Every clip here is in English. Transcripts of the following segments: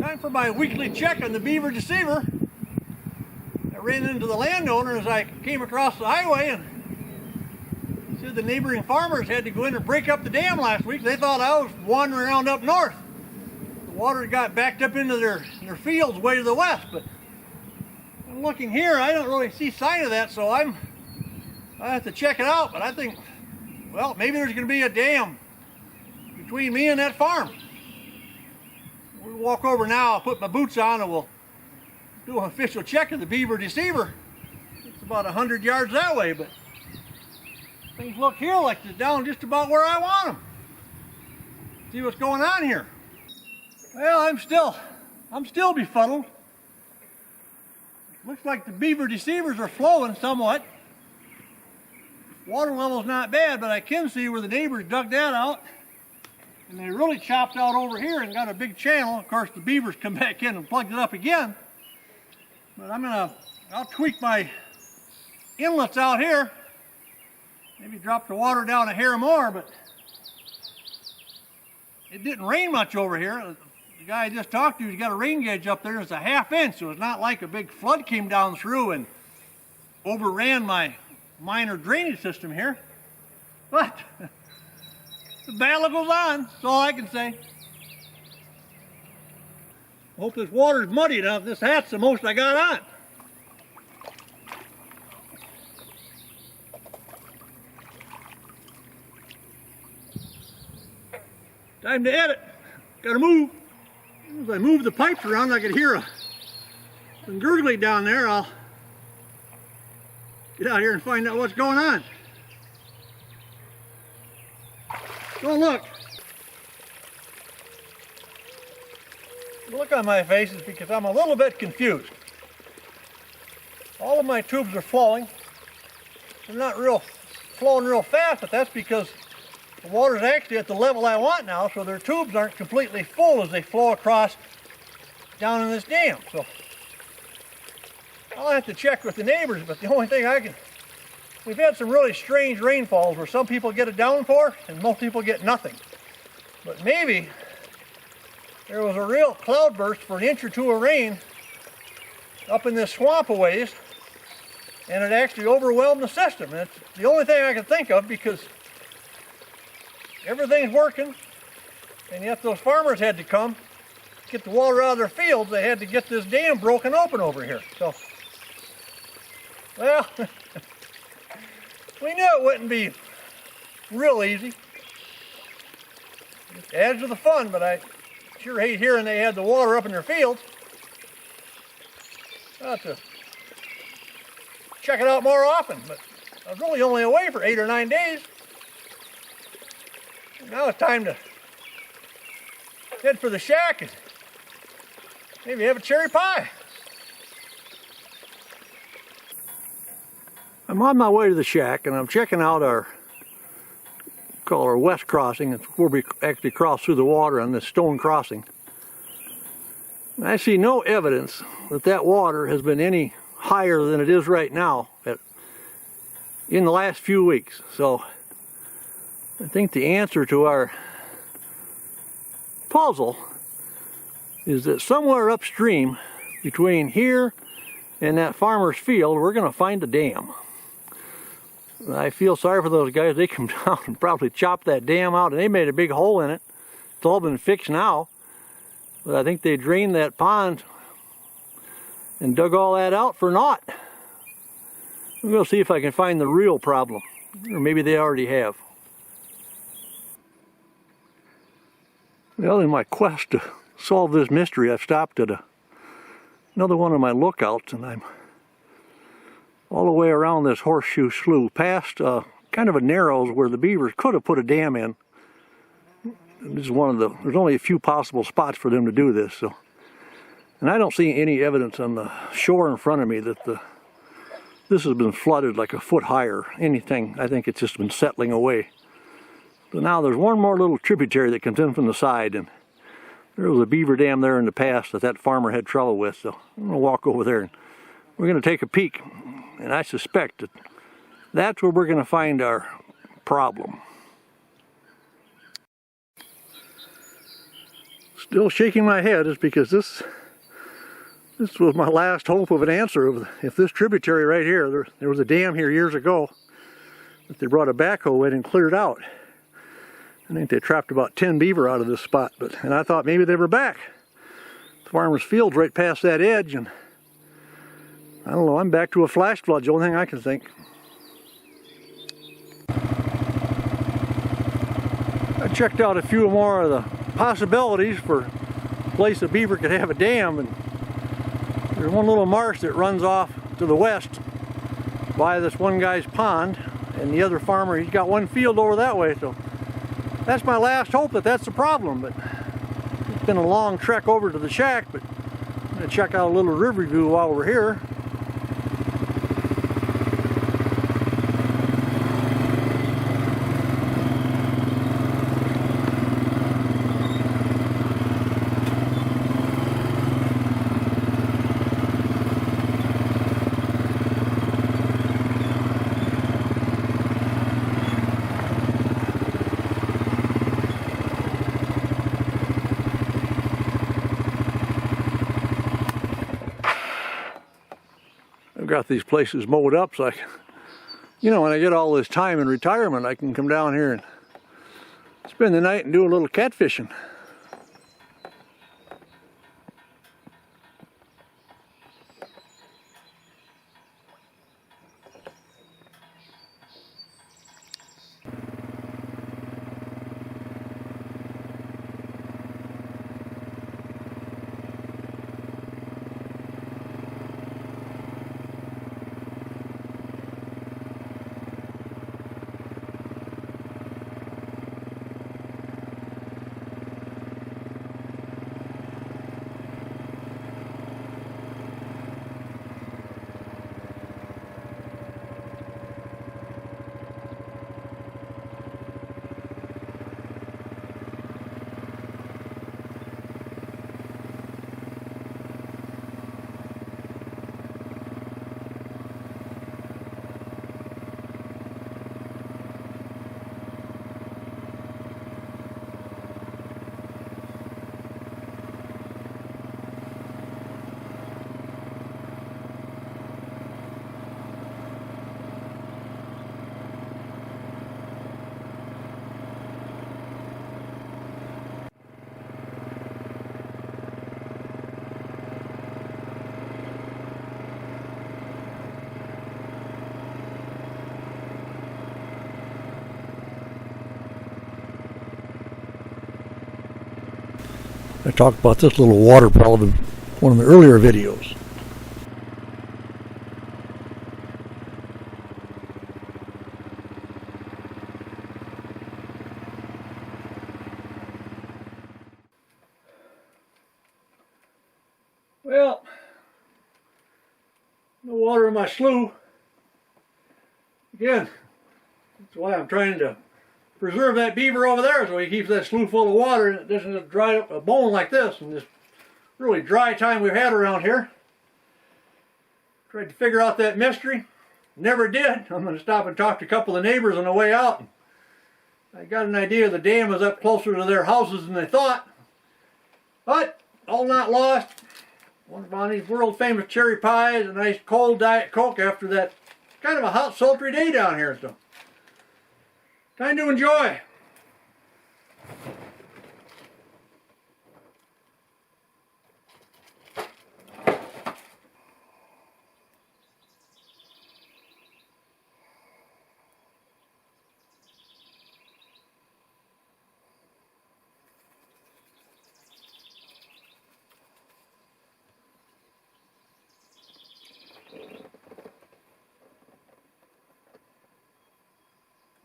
Time for my weekly check on the Beaver Deceiver. I ran into the landowner as I came across the highway and said the neighboring farmers had to go in and break up the dam last week. They thought I was wandering around up north. The water got backed up into their fields way to the west, but I'm looking here, I don't really see sign of that, so I have to check it out. But I think, well, maybe there's going to be a dam between me and that farm. We'll walk over now, I'll put my boots on, and we'll do an official check of the Beaver Deceiver. It's about 100 yards that way, but things look here like they're down just about where I want them. See what's going on here. Well, I'm still befuddled. Looks like the Beaver Deceivers are flowing somewhat. Water level's not bad, but I can see where the neighbors dug that out. And they really chopped out over here and got a big channel. Of course, the beavers come back in and plugged it up again. But I'll tweak my inlets out here. Maybe drop the water down a hair more, but it didn't rain much over here. The guy I just talked to, he's got a rain gauge up there. It's a ½ inch, so it's not like a big flood came down through and overran my minor drainage system here. But the battle goes on, that's all I can say. Hope this water's muddy enough. This hat's the most I got on. Time to edit. Gotta move. As I move the pipes around, I could hear some gurgling down there. I'll get out here and find out what's going on. Don't look. The look on my face is because I'm a little bit confused. All of my tubes are flowing. They're not flowing real fast, but that's because the water's actually at the level I want now, so their tubes aren't completely full as they flow across down in this dam. So I'll have to check with the neighbors, but the only thing we've had some really strange rainfalls where some people get a downpour and most people get nothing. But maybe there was a real cloudburst for an inch or two of rain up in this swamp a ways, and it actually overwhelmed the system. And it's the only thing I can think of, because everything's working, and yet those farmers had to come get the water out of their fields. They had to get this dam broken open over here. So, well, we knew it wouldn't be real easy. It adds to the fun, but I sure hate hearing they had the water up in their fields. I'll have to check it out more often, but I was really only away for 8 or 9 days. Now it's time to head for the shack and maybe have a cherry pie. I'm on my way to the shack and I'm checking out our west crossing. It's where we actually cross through the water on this stone crossing. And I see no evidence that water has been any higher than it is right now in the last few weeks. So I think the answer to our puzzle is that somewhere upstream between here and that farmer's field, we're going to find a dam. I feel sorry for those guys. They come down and probably chopped that dam out, and they made a big hole in it. It's all been fixed now, but I think they drained that pond and dug all that out for naught. I'm going to see if I can find the real problem, or maybe they already have. Well, in my quest to solve this mystery, I've stopped at another one of my lookouts, and I'm all the way around this horseshoe slough, past kind of a narrows where the beavers could have put a dam in. This is there's only a few possible spots for them to do this. So, and I don't see any evidence on the shore in front of me that this has been flooded like a foot higher. Anything, I think it's just been settling away. But now there's one more little tributary that comes in from the side, and there was a beaver dam there in the past that farmer had trouble with. So I'm going to walk over there and we're going to take a peek. And I suspect that's where we're going to find our problem. still shaking my head is because this was my last hope of an answer of if this tributary right here, there was a dam here years ago that they brought a backhoe in and cleared out. I think they trapped about 10 beaver out of this spot, and I thought maybe they were back. The farmer's field's right past that edge, and I don't know, I'm back to a flash flood, the only thing I can think. I checked out a few more of the possibilities for a place a beaver could have a dam, and there's one little marsh that runs off to the west by this one guy's pond, and the other farmer, he's got one field over that way, so that's my last hope that that's the problem. But it's been a long trek over to the shack, but I'm going to check out a little river view while we're here. I've got these places mowed up so when I get all this time in retirement, I can come down here and spend the night and do a little catfishing. I talked about this little water problem in one of the earlier videos. Well, no water in my slough. Again, that's why I'm trying to preserve that beaver over there so he keeps that slough full of water and it doesn't dry up a bone like this in this really dry time we've had around here. Tried to figure out that mystery. Never did. I'm going to stop and talk to a couple of neighbors on the way out. I got an idea the dam was up closer to their houses than they thought. But, all not lost. One of these world famous cherry pies, a nice cold Diet Coke after that kind of a hot, sultry day down here. So, time to enjoy.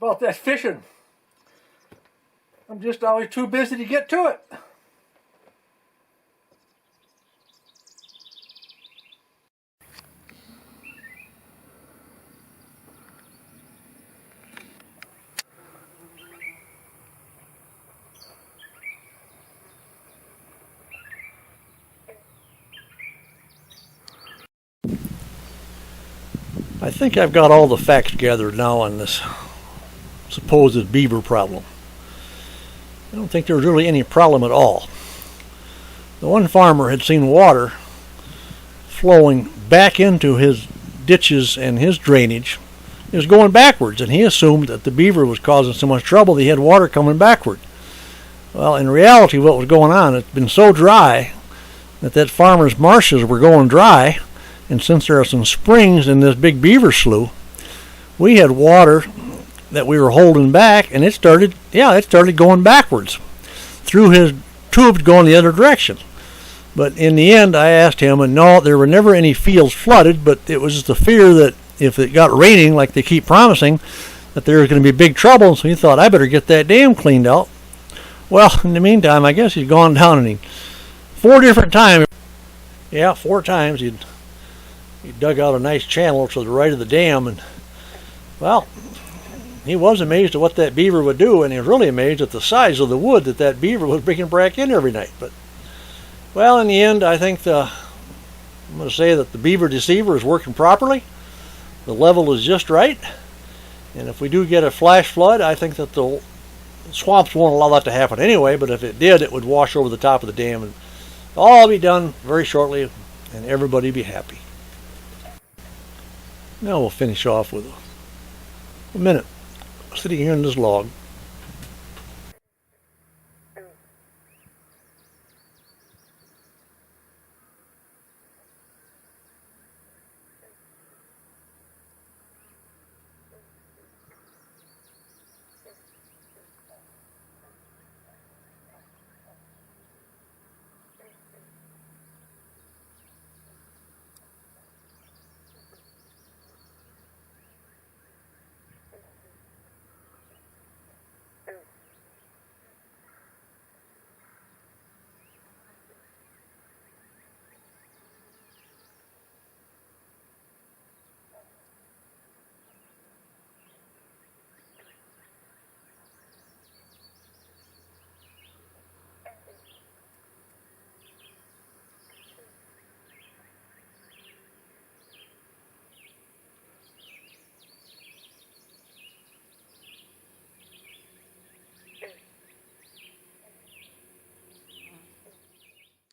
About that fishing, I'm just always too busy to get to it. I think I've got all the facts gathered now on this supposed beaver problem. I don't think there's really any problem at all. The one farmer had seen water flowing back into his ditches and his drainage. It was going backwards, and he assumed that the beaver was causing so much trouble that he had water coming backward. Well, in reality, what was going on, it's been so dry that farmer's marshes were going dry, and since there are some springs in this big beaver slough, we had water that we were holding back, and it started going backwards through his tubes going the other direction. But in the end, I asked him, and no, there were never any fields flooded, but it was just the fear that if it got raining like they keep promising, that there was going to be big trouble, so he thought, I better get that dam cleaned out. Well, in the meantime, I guess he's gone down and 4 different times. Yeah, 4 times he dug out a nice channel to the right of the dam, and well, he was amazed at what that beaver would do, and he was really amazed at the size of the wood that beaver was bringing back in every night. But well, in the end, I think I'm going to say that the Beaver Deceiver is working properly. The level is just right, and if we do get a flash flood, I think that the swamps won't allow that to happen anyway, but if it did, it would wash over the top of the dam, and all be done very shortly, and everybody be happy. Now we'll finish off with a minute sitting here in this log.